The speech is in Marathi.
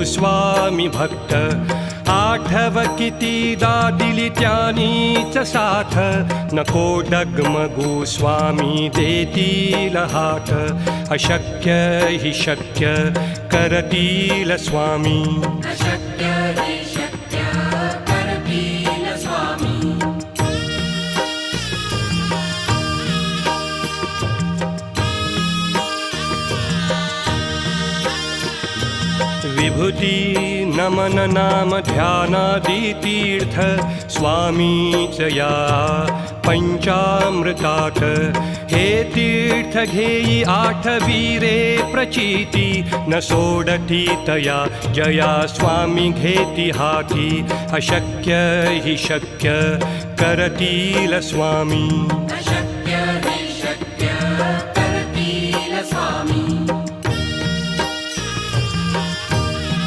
स्वामी भक्त आठव कितीदा दिली त्यानीच साथ नको डगमगू स्वामी देतील हात अशक्य हि शक्य करतील स्वामी अशक्य हि शक्य करतील स्वामी विभूती नमन नाम ध्यानादि तीर्थ स्वामीच या पंचामृतात हे तीर्थ घेई आठवीरे प्रचिती न सोडती तया जया स्वामी घेती हाती अशक्य हि शक्य करतील स्वामी अशक्य